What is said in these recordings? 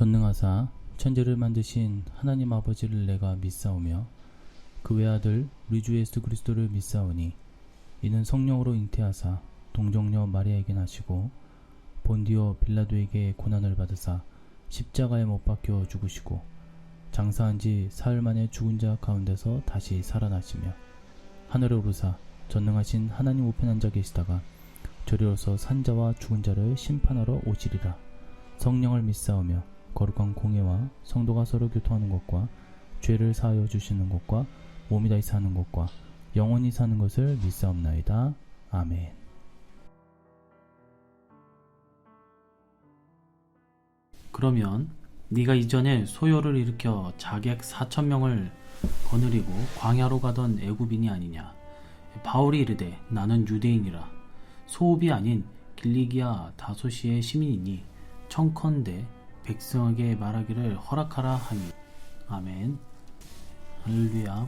전능하사 천지를 만드신 하나님 아버지를 내가 믿사오며 그 외아들 우리 주 예수 그리스도를 믿사오니 이는 성령으로 잉태하사 동정녀 마리아에게 나시고 본디오 빌라도에게 고난을 받으사 십자가에 못 박혀 죽으시고 장사한 지 사흘 만에 죽은 자 가운데서 다시 살아나시며 하늘에 오르사 전능하신 하나님 우편에 앉아 계시다가 저리로서 산자와 죽은 자를 심판하러 오시리라. 성령을 믿사오며 거룩한 공예와 성도가 서로 교통하는 것과 죄를 사하여 주시는 것과 몸이 다시 사는 것과 영원히 사는 것을 믿사옵나이다. 아멘. 그러면 네가 이전에 소요를 일으켜 자객 4,000명을 거느리고 광야로 가던 애굽인이 아니냐. 바울이 이르되 나는 유대인이라 소읍이 아닌 길리기아 다소시의 시민이니 청컨대 백성에게 말하기를 허락하라 하니. 아멘. 할렐루야.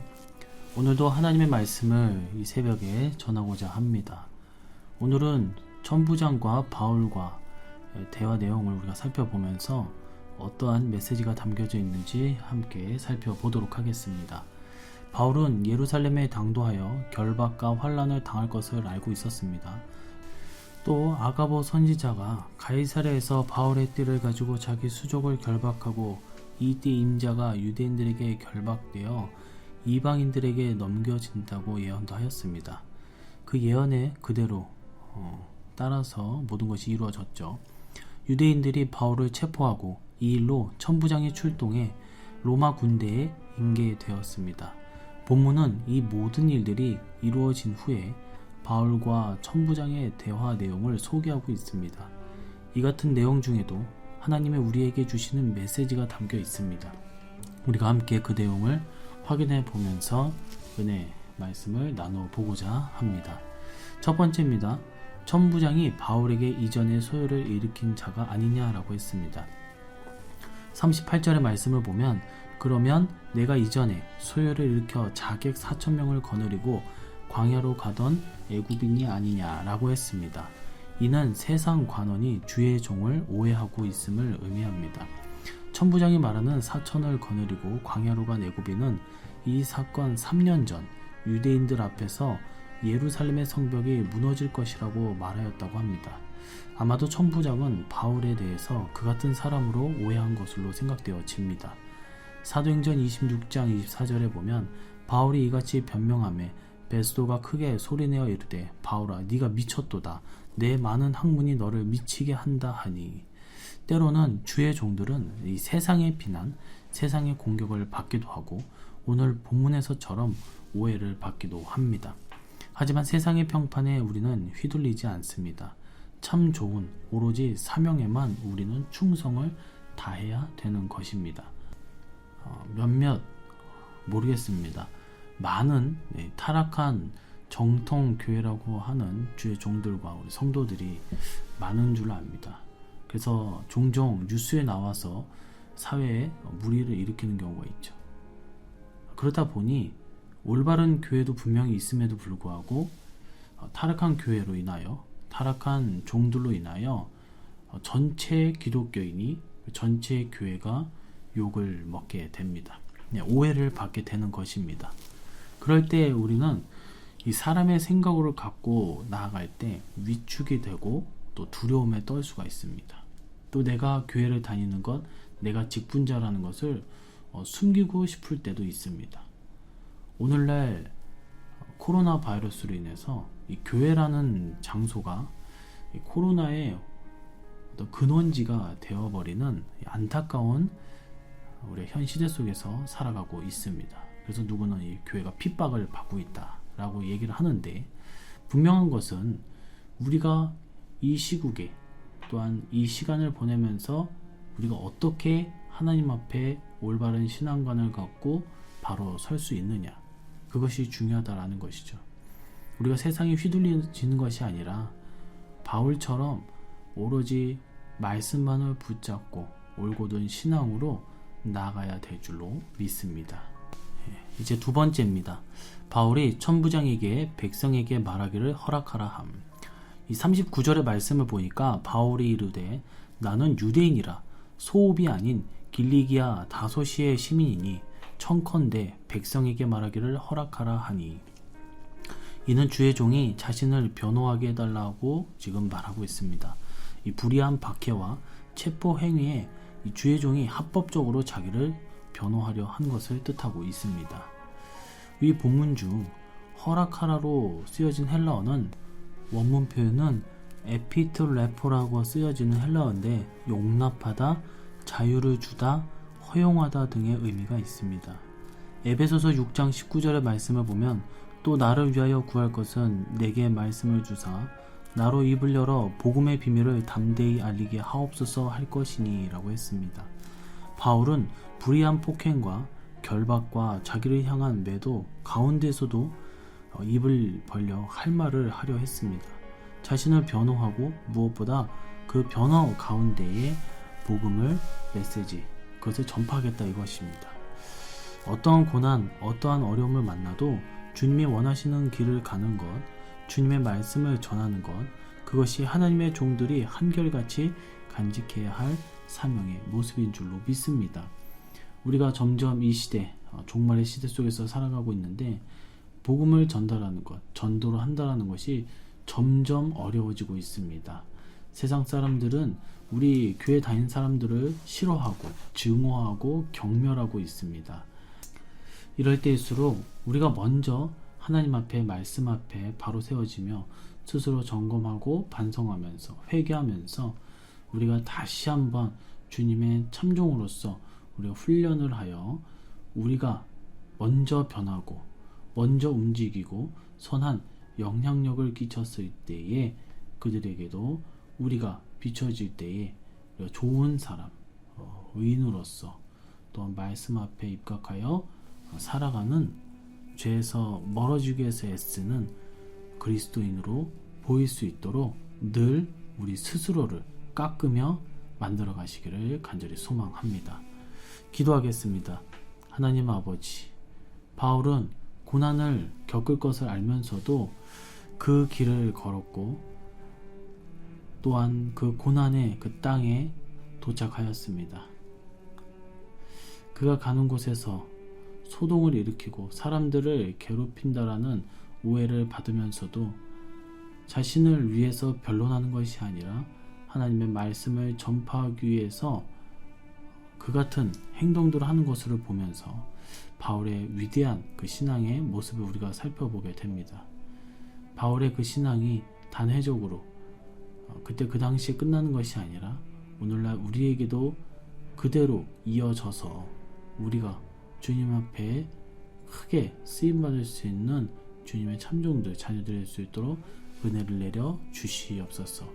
오늘도 하나님의 말씀을 이 새벽에 전하고자 합니다. 오늘은 천부장과 바울과 대화 내용을 우리가 살펴보면서 어떠한 메시지가 담겨져 있는지 함께 살펴보도록 하겠습니다. 바울은 예루살렘에 당도하여 결박과 환란을 당할 것을 알고 있었습니다. 또 아가보 선지자가 가이사랴에서 바울의 띠를 가지고 자기 수족을 결박하고 이 띠 임자가 유대인들에게 결박되어 이방인들에게 넘겨진다고 예언도 하였습니다. 그 예언에 그대로 따라서 모든 것이 이루어졌죠. 유대인들이 바울을 체포하고 이 일로 천부장이 출동해 로마 군대에 인계되었습니다. 본문은 이 모든 일들이 이루어진 후에 바울과 천부장의 대화 내용을 소개하고 있습니다. 이 같은 내용 중에도 하나님의 우리에게 주시는 메시지가 담겨 있습니다. 우리가 함께 그 내용을 확인해 보면서 은혜 말씀을 나눠보고자 합니다. 첫 번째입니다. 천부장이 바울에게 이전에 소요를 일으킨 자가 아니냐라고 했습니다. 38절의 말씀을 보면 그러면 내가 이전에 소요를 일으켜 자객 4,000명을 거느리고 광야로 가던 애굽인이 아니냐라고 했습니다. 이는 세상 관원이 주의 종을 오해하고 있음을 의미합니다. 천부장이 말하는 4,000을 거느리고 광야로 간 애굽인은 이 사건 3년 전 유대인들 앞에서 예루살렘의 성벽이 무너질 것이라고 말하였다고 합니다. 아마도 천부장은 바울에 대해서 그 같은 사람으로 오해한 것으로 생각되어집니다. 사도행전 26장 24절에 보면 바울이 이같이 변명하매 베스도가 크게 소리내어 이르되 바울아 네가 미쳤도다. 내 많은 학문이 너를 미치게 한다 하니. 때로는 주의 종들은 이 세상의 비난, 세상의 공격을 받기도 하고 오늘 본문에서처럼 오해를 받기도 합니다. 하지만 세상의 평판에 우리는 휘둘리지 않습니다. 참 좋은 오로지 사명에만 우리는 충성을 다해야 되는 것입니다. 몇몇 모르겠습니다. 많은 타락한 정통교회라고 하는 주의 종들과 우리 성도들이 많은 줄 압니다. 그래서 종종 뉴스에 나와서 사회에 물의를 일으키는 경우가 있죠. 그러다 보니 올바른 교회도 분명히 있음에도 불구하고 타락한 교회로 인하여 타락한 종들로 인하여 전체 기독교인이 전체 교회가 욕을 먹게 됩니다. 오해를 받게 되는 것입니다. 그럴 때 우리는 이 사람의 생각을 갖고 나아갈 때 위축이 되고 또 두려움에 떨 수가 있습니다. 또 내가 교회를 다니는 것, 내가 직분자라는 것을 숨기고 싶을 때도 있습니다. 오늘날 코로나 바이러스로 인해서 이 교회라는 장소가 이 코로나의 어떤 근원지가 되어버리는 안타까운 우리의 현 시대 속에서 살아가고 있습니다. 그래서 누구는 이 교회가 핍박을 받고 있다라고 얘기를 하는데, 분명한 것은 우리가 이 시국에 또한 이 시간을 보내면서 우리가 어떻게 하나님 앞에 올바른 신앙관을 갖고 바로 설 수 있느냐, 그것이 중요하다라는 것이죠. 우리가 세상에 휘둘리는 것이 아니라 바울처럼 오로지 말씀만을 붙잡고 올곧은 신앙으로 나아가야 될 줄로 믿습니다. 이제 두 번째입니다. 바울이 천부장에게 백성에게 말하기를 허락하라 함. 이 39절의 말씀을 보니까 바울이 이르되 나는 유대인이라 소읍이 아닌 길리기아 다소시의 시민이니 청컨대 백성에게 말하기를 허락하라 하니, 이는 주의 종이 자신을 변호하게 해달라고 지금 말하고 있습니다. 이 불의한 박해와 체포 행위에 이 주의 종이 합법적으로 자기를 변호하려 한 것을 뜻하고 있습니다. 이 본문 중 허락하라로 쓰여진 헬라어는 원문 표현은 에피트레포라고 쓰여지는 헬라어인데, 용납하다, 자유를 주다, 허용하다 등의 의미가 있습니다. 에베소서 6장 19절의 말씀을 보면, 또 나를 위하여 구할 것은 내게 말씀을 주사 나로 입을 열어 복음의 비밀을 담대히 알리게 하옵소서 할 것이니 라고 했습니다. 바울은 불의한 폭행과 결박과 자기를 향한 매도 가운데서도 입을 벌려 할 말을 하려 했습니다. 자신을 변호하고 무엇보다 그 변호 가운데에 복음을, 메시지, 그것을 전파하겠다 이것입니다. 어떠한 고난, 어떠한 어려움을 만나도 주님이 원하시는 길을 가는 것, 주님의 말씀을 전하는 것, 그것이 하나님의 종들이 한결같이 간직해야 할 사명의 모습인 줄로 믿습니다. 우리가 점점 이 시대, 종말의 시대 속에서 살아가고 있는데, 복음을 전달하는 것, 전도를 한다는 것이 점점 어려워지고 있습니다. 세상 사람들은 우리 교회 다닌 사람들을 싫어하고 증오하고 경멸하고 있습니다. 이럴 때일수록 우리가 먼저 하나님 앞에, 말씀 앞에 바로 세워지며 스스로 점검하고 반성하면서 회개하면서 우리가 다시 한번 주님의 참종으로서 우리가 훈련을 하여 우리가 먼저 변하고 먼저 움직이고 선한 영향력을 끼쳤을 때에 그들에게도 우리가 비춰질 때에 좋은 사람, 의인으로서 또한 말씀 앞에 입각하여 살아가는, 죄에서 멀어지기 위해서 애쓰는 그리스도인으로 보일 수 있도록 늘 우리 스스로를 깎으며 만들어 가시기를 간절히 소망합니다. 기도하겠습니다. 하나님 아버지, 바울은 고난을 겪을 것을 알면서도 그 길을 걸었고 또한 그 고난의 그 땅에 도착하였습니다. 그가 가는 곳에서 소동을 일으키고 사람들을 괴롭힌다라는 오해를 받으면서도 자신을 위해서 변론하는 것이 아니라 하나님의 말씀을 전파하기 위해서 그 같은 행동들을 하는 것을 보면서 바울의 위대한 그 신앙의 모습을 우리가 살펴보게 됩니다. 바울의 그 신앙이 단회적으로 그때 그 당시에 끝나는 것이 아니라 오늘날 우리에게도 그대로 이어져서 우리가 주님 앞에 크게 쓰임받을 수 있는 주님의 참종들, 자녀들이 될 수 있도록 은혜를 내려 주시옵소서.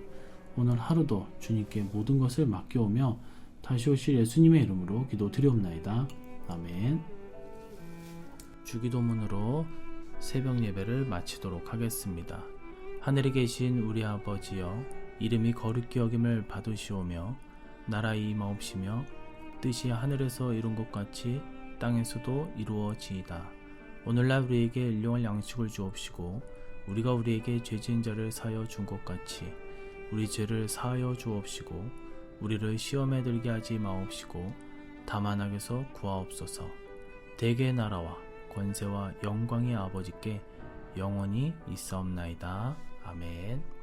오늘 하루도 주님께 모든 것을 맡겨오며 다시 오실 예수님의 이름으로 기도드리옵나이다. 아멘. 주기도문으로 새벽 예배를 마치도록 하겠습니다. 하늘에 계신 우리 아버지여, 이름이 거룩히 여김을 받으시오며 나라의 임하옵시며 뜻이 하늘에서 이룬 것 같이 땅에서도 이루어지이다. 오늘날 우리에게 일용할 양식을 주옵시고 우리가 우리에게 죄지은 자를 사하여 준 것 같이 우리 죄를 사하여 주옵시고 우리를 시험에 들게 하지 마옵시고 다만 악에서 구하옵소서. 대개의 나라와 권세와 영광의 아버지께 영원히 있사옵나이다. 아멘.